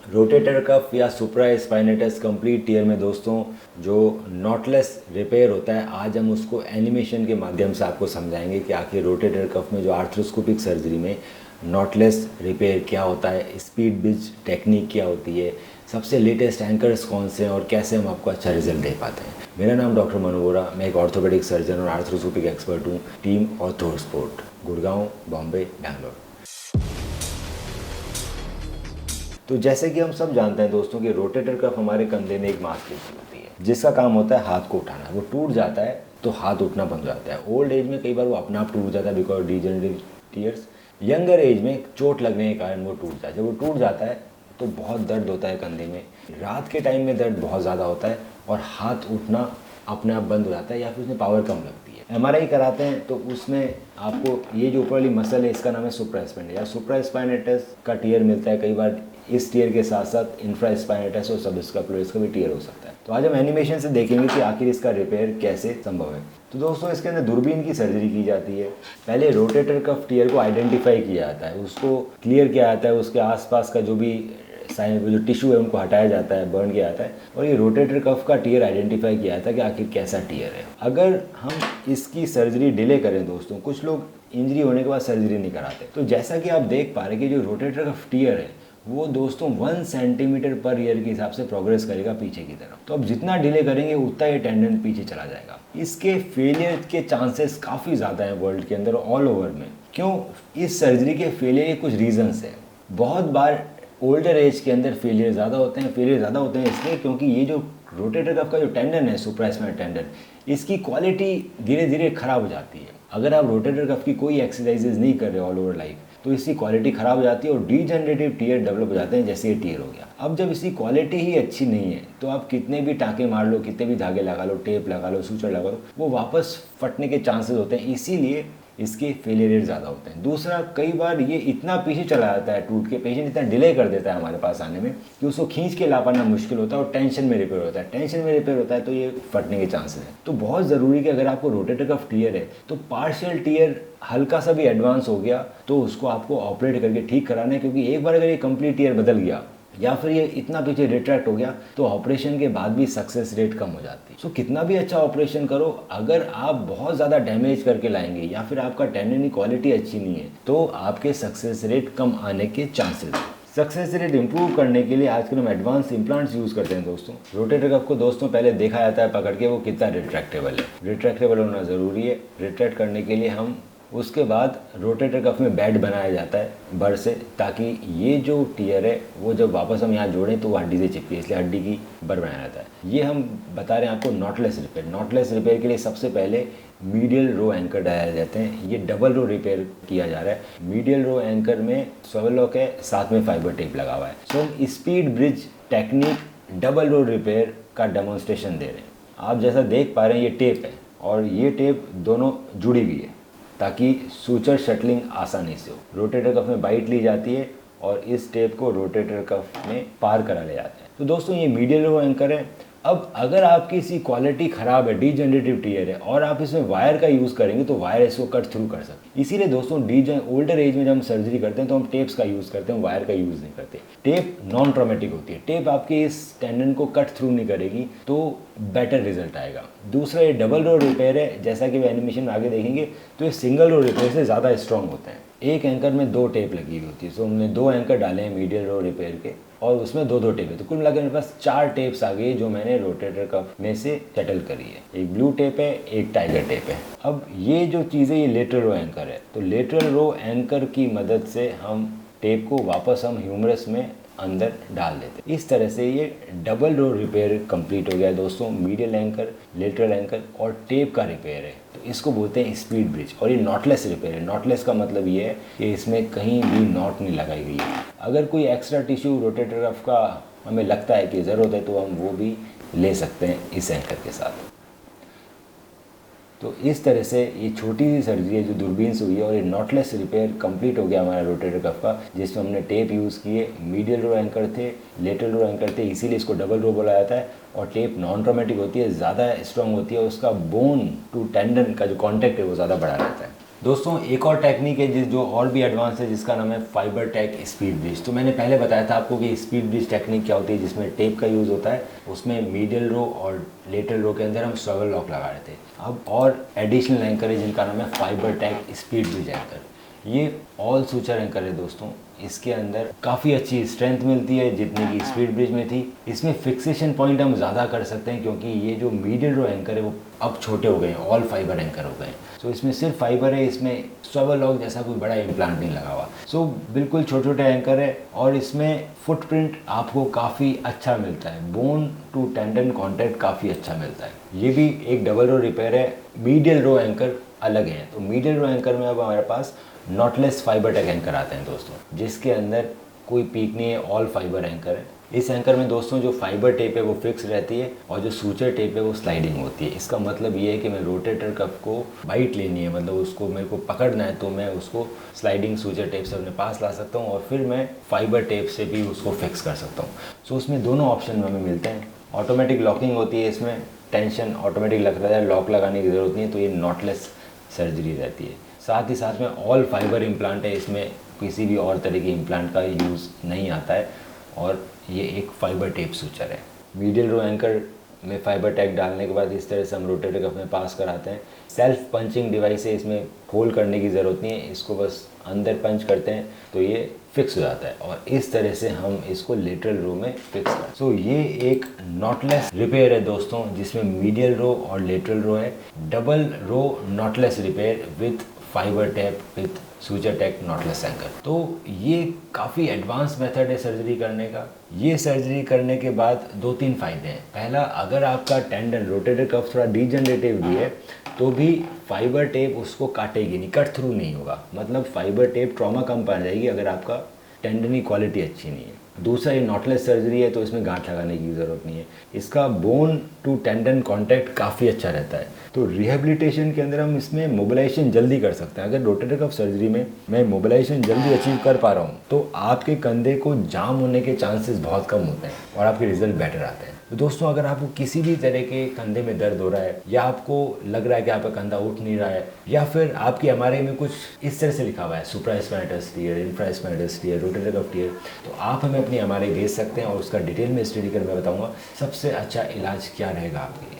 Rotator cuff या सुप्रा spinatus complete tier में दोस्तों जो नॉटलेस रिपेयर होता है, आज हम उसको एनिमेशन के माध्यम से आपको समझाएंगे कि आखिर रोटेटर कफ में जो आर्थ्रोस्कोपिक सर्जरी में नॉटलेस रिपेयर क्या होता है, स्पीड ब्रिज टेक्निक क्या होती है, सबसे लेटेस्ट एंकर्स कौन से हैं और कैसे हम आपको अच्छा रिजल्ट दे पाते हैं। मेरा नाम डॉक्टर मनु वोरा, मैं एक ऑर्थोपेडिक सर्जन और आर्थ्रोस्कोपिक एक्सपर्ट हूँ, टीम ऑर्थोस्पोर्ट, गुड़गांव, बॉम्बे, बैंगलोर। तो जैसे कि हम सब जानते हैं दोस्तों कि रोटेटर कफ हमारे कंधे में एक मांसपेशी होती है जिसका काम होता है हाथ को उठाना। वो टूट जाता है तो हाथ उठना बंद हो जाता है। ओल्ड एज में कई बार वो अपने आप टूट जाता है because degenerative tears. Younger age में चोट लगने के कारण वो टूट जाता है। जब वो टूट जाता है तो बहुत दर्द होता है कंधे में। रात के टाइम में दर्द बहुत ज़्यादा होता है और हाथ उठना अपने आप बंद हो जाता है या फिर उसमें पावर कम लगती है। एमआरआई कराते हैं तो उसमें आपको ये जो ऊपर वाली मसल है इसका नाम है सुप्रास्पाइनेटस या सुप्रास्पाइनेटस का टीयर मिलता है। कई बार इस टीयर के साथ साथ इंफ्रास्पाइनेटस और सबस्कैपुलर का भी टीयर हो सकता है। तो आज हम एनिमेशन से देखेंगे कि आखिर इसका रिपेयर कैसे संभव है। तो दोस्तों इसके अंदर दूरबीन की सर्जरी की जाती है। पहले रोटेटर कफ टीयर को आइडेंटिफाई किया जाता है, उसको क्लियर किया जाता है, उसके आसपास का जो भी जो टिश्यू है उनको हटाया जाता है, बर्न किया जाता है और ये रोटेटर कफ का टीयर आइडेंटिफाई किया जाता है कि आखिर कैसा टीयर है। अगर हम इसकी सर्जरी डिले करें दोस्तों, कुछ लोग इंजरी होने के बाद सर्जरी नहीं कराते। तो जैसा कि आप देख पा रहे हैं कि जो रोटेटर कफ टीयर है वो दोस्तों 1 सेंटीमीटर पर ईयर के हिसाब से प्रोग्रेस करेगा पीछे की तरफ। तो अब जितना डिले करेंगे उतना ये टेंडन पीछे चला जाएगा। इसके फेलियर के चांसेस काफ़ी ज़्यादा हैं वर्ल्ड के अंदर, ऑल ओवर में। क्यों? इस सर्जरी के फेलियर के कुछ रीजंस है। बहुत बार ओल्डर एज के अंदर फेलियर ज़्यादा होते हैं। फेलियर ज़्यादा होते हैं इसलिए क्योंकि ये जो रोटेटर कफ का जो टेंडन है, सुप्रास्पाइनल टेंडन, इसकी क्वालिटी धीरे धीरे ख़राब हो जाती है। अगर आप रोटेटर कफ की कोई एक्सरसाइजेज नहीं कर रहे ऑल ओवर लाइफ तो इसकी क्वालिटी ख़राब हो जाती है और डीजनरेटिव टीयर डेवलप हो जाते हैं, जैसे ये टीयर हो गया। अब जब इसकी क्वालिटी ही अच्छी नहीं है तो आप कितने भी टाँके मार लो, कितने भी धागे लगा लो, टेप लगा लो, सूचर लगा लो, वो वापस फटने के चांसेस होते हैं। इसीलिए इसके फेलियर रेट ज़्यादा होते हैं। दूसरा, कई बार ये इतना पीछे चला जाता है टूट के, पेशेंट इतना डिले कर देता है हमारे पास आने में कि उसको खींच के ला पाना मुश्किल होता है और टेंशन में रिपेयर होता है। टेंशन में रिपेयर होता है तो ये फटने के चांसेस हैं। तो बहुत ज़रूरी कि अगर आपको रोटेटर कफ टीयर है तो पार्शियल टीयर हल्का सा भी एडवांस हो गया तो उसको आपको ऑपरेट करके ठीक कराना है, क्योंकि एक बार अगर ये कंप्लीट टीयर बदल गया या फिर ये इतना पीछे रिट्रैक्ट हो गया तो ऑपरेशन के बाद भी सक्सेस रेट कम हो जाती है। सो कितना भी अच्छा ऑपरेशन करो, अगर आप बहुत ज़्यादा डैमेज करके लाएंगे या फिर आपका टेंडन की क्वालिटी अच्छी नहीं है तो आपके सक्सेस रेट कम आने के चांसेस हैं। सक्सेस रेट इंप्रूव करने के लिए आजकल हम एडवांस इम्प्लांट्स यूज़ करते हैं दोस्तों। रोटेटर कफ को दोस्तों पहले देखा जाता है पकड़ के वो कितना रिट्रैक्टेबल है। रिट्रैक्टेबल होना ज़रूरी है। रिट्रैक्ट करने के लिए हम उसके बाद रोटेटर कफ में बेड बनाया जाता है बर से, ताकि ये जो टीयर है वो जब वापस हम यहाँ जोड़ें तो वो हड्डी से चिपके, इसलिए हड्डी की बर बनाया जाता है। ये हम बता रहे हैं आपको नॉटलेस रिपेयर। नॉटलेस रिपेयर के लिए सबसे पहले मीडियल रो एंकर डाले जाते हैं। ये डबल रो रिपेयर किया जा रहा है। मीडियल रो एंकर में स्वेवल लॉक है, साथ में फाइबर टेप लगा हुआ है। सो हम speed bridge technique double row repair का डेमोन्स्ट्रेशन दे रहे हैं। आप जैसा देख पा रहे हैं ये टेप है और ये टेप दोनों जुड़ी हुई है ताकि सूचर शटलिंग आसानी से हो। रोटेटर कफ में बाइट ली जाती है और इस टेप को रोटेटर कफ में पार करा ले जाते हैं। तो दोस्तों ये मीडियल रो एंकर है। अब अगर आपकी इसकी क्वालिटी ख़राब है, डीजनरेटिव टीयर है और आप इसमें वायर का यूज़ करेंगे तो वायर इसको कट थ्रू कर सकते। इसीलिए दोस्तों ओल्डर एज में जब हम सर्जरी करते हैं तो हम टेप्स का यूज़ करते हैं, वायर का यूज़ नहीं करते। टेप नॉन ट्रॉमेटिक होती है। टेप आपके इस टेंडन को कट थ्रू नहीं करेगी तो बेटर रिजल्ट आएगा। दूसरा, ये डबल रो रिपेयर है। जैसा कि वे एनिमेशन में आगे देखेंगे तो ये सिंगल रो रिपेयर से ज़्यादा स्ट्रॉन्ग होते हैं। एक एंकर में 2 टेप लगी हुई होती है। सो हमने 2 एंकर डाले हैं मीडियल रो रिपेयर के और उसमें 2-2 टेप है। तो कुल मिलाकर मेरे पास 4 टेप्स आ गई जो मैंने रोटेटर कफ में से सेटल करी है। एक ब्लू टेप है, एक टाइगर टेप है। अब ये जो चीज़ है ये लेटरल रो एंकर है। तो लेटरल रो एंकर की मदद से हम टेप को वापस हम ह्यूमरस में अंदर डाल देते। इस तरह से ये डबल रो रिपेयर कंप्लीट हो गया दोस्तों। मीडियल एंकर, लेटरल एंकर और टेप का रिपेयर है। तो इसको बोलते हैं स्पीड ब्रिज और ये नॉटलेस रिपेयर है। नॉटलेस का मतलब ये है कि इसमें कहीं भी नॉट नहीं लगाई गई है। अगर कोई एक्स्ट्रा टिश्यू रोटेटर कफ का हमें लगता है कि ज़रूरत है तो हम वो भी ले सकते हैं इस एंकर के साथ। तो इस तरह से ये छोटी सी सर्जरी है जो दूरबीन से हुई है और ये नॉटलेस रिपेयर कंप्लीट हो गया हमारा रोटेटर कफ का, जिसमें हमने टेप यूज़ किए। मीडियल रो एंकर थे, लेटरल रो एंकर थे, इसीलिए इसको डबल रो बोला जाता है। और टेप नॉन ट्रॉमेटिक होती है, ज़्यादा स्ट्रॉन्ग होती है, उसका बोन टू टेंडन का जो कॉन्टैक्ट है वो ज़्यादा बड़ा रहता है। दोस्तों एक और टेक्निक है जो और भी एडवांस है, जिसका नाम है फाइबर टेक स्पीड ब्रिज। तो मैंने पहले बताया था आपको कि स्पीड ब्रिज टेक्निक क्या होती है, जिसमें टेप का यूज़ होता है। उसमें मीडियल रो और लेटरल रो के अंदर हम स्वेगल लॉक लगा रहे थे। अब और एडिशनल एंकर है जिनका नाम है fibre tack speed bridge anchor. ये ऑल सूचर एंकर है दोस्तों। इसके अंदर काफ़ी अच्छी स्ट्रेंथ मिलती है जितनी की स्पीड ब्रिज में थी। इसमें फिक्सेशन पॉइंट हम ज़्यादा कर सकते हैं, क्योंकि ये जो मीडियल रो एंकर है वो अब छोटे हो गए हैं, ऑल फाइबर एंकर हो गए हैं। सो इसमें सिर्फ फाइबर है, इसमें स्वेगल लॉक जैसा कोई बड़ा इम्प्लांट नहीं लगा हुआ। सो बिल्कुल छोटे छोटे एंकर है और इसमें फुटप्रिंट आपको काफ़ी अच्छा मिलता है। बोन टू टेंडन कॉन्टैक्ट काफ़ी अच्छा मिलता है। ये भी एक डबल रो रिपेयर है। मीडियल रो एंकर अलग है। तो मीडियल रो एंकर में अब हमारे पास नॉटलेस फाइबर टेक एंकर आते हैं दोस्तों, जिसके अंदर कोई पीक नहीं है, ऑल फाइबर एंकर है। इस एंकर में दोस्तों जो फाइबर टेप है वो फिक्स रहती है और जो सूचर टेप है वो स्लाइडिंग होती है। इसका मतलब ये है कि मैं रोटेटर कफ को बाइट लेनी है, मतलब उसको मेरे को पकड़ना है, तो मैं उसको स्लाइडिंग सूचर टेप से अपने पास ला सकता हूँ और फिर मैं फाइबर टेप से भी उसको फिक्स कर सकता हूँ। सो उसमें दोनों ऑप्शन हमें मिलते हैं। ऑटोमेटिक लॉकिंग होती है, इसमें टेंशन ऑटोमेटिक लगता है, लॉक लगाने की ज़रूरत नहीं है। तो ये नॉटलेस सर्जरी रहती है। साथ ही साथ में ऑल फाइबर इम्प्लांट है, इसमें किसी भी और तरह के इम्प्लांट का यूज़ नहीं आता है और ये एक फाइबर टेप सूचर है। मीडियल रो एंकर में फाइबर टैग डालने के बाद इस तरह से हम रोटेटर कफ में पास कराते हैं। सेल्फ पंचिंग डिवाइस है, इसमें होल्ड करने की ज़रूरत नहीं है, इसको बस अंदर पंच करते हैं तो ये फिक्स हो जाता है और इस तरह से हम इसको लेटरल रो में फिक्स करते हैं। सो ये एक नॉटलेस रिपेयर है दोस्तों, जिसमें मीडियल रो और लेटरल रो है। Double row knotless repair with fibre tape with suture tack knotless anchor. तो ये काफ़ी एडवांस मेथड है सर्जरी करने का। ये सर्जरी करने के बाद 2-3 फ़ायदे हैं। पहला, अगर आपका टेंडन रोटेटर कफ थोड़ा डिजनरेटिव भी है तो भी फाइबर टेप उसको काटेगी नहीं, कट थ्रू नहीं होगा। मतलब फाइबर टेप ट्रॉमा कम पा जाएगी अगर आपका टेंडन की क्वालिटी अच्छी नहीं है। दूसरा, ये नॉटलेस सर्जरी है तो इसमें गांठ लगाने की ज़रूरत नहीं है। इसका बोन टू टेंडन कांटेक्ट काफ़ी अच्छा रहता है। तो रिहेबिलिटेशन के अंदर हम इसमें मोबिलाइजेशन जल्दी कर सकते हैं। अगर रोटेटर कफ सर्जरी में मैं मोबिलाइजेशन जल्दी अचीव कर पा रहा हूँ तो आपके कंधे को जाम होने के चांसेस बहुत कम होते हैं और आपके रिजल्ट बेटर आते हैं। तो दोस्तों, अगर आपको किसी भी तरह के कंधे में दर्द हो रहा है या आपको लग रहा है कि आपका कंधा उठ नहीं रहा है या फिर आपकी एमआरआई में कुछ इस तरह से लिखा हुआ है supraspinatus tear, infraspinatus tear, rotator cuff tear, तो आप हमें अपनी एमआरआई भेज सकते हैं और उसका डिटेल में स्टडी कर मैं बताऊंगा सबसे अच्छा इलाज क्या रहेगा आपके लिए।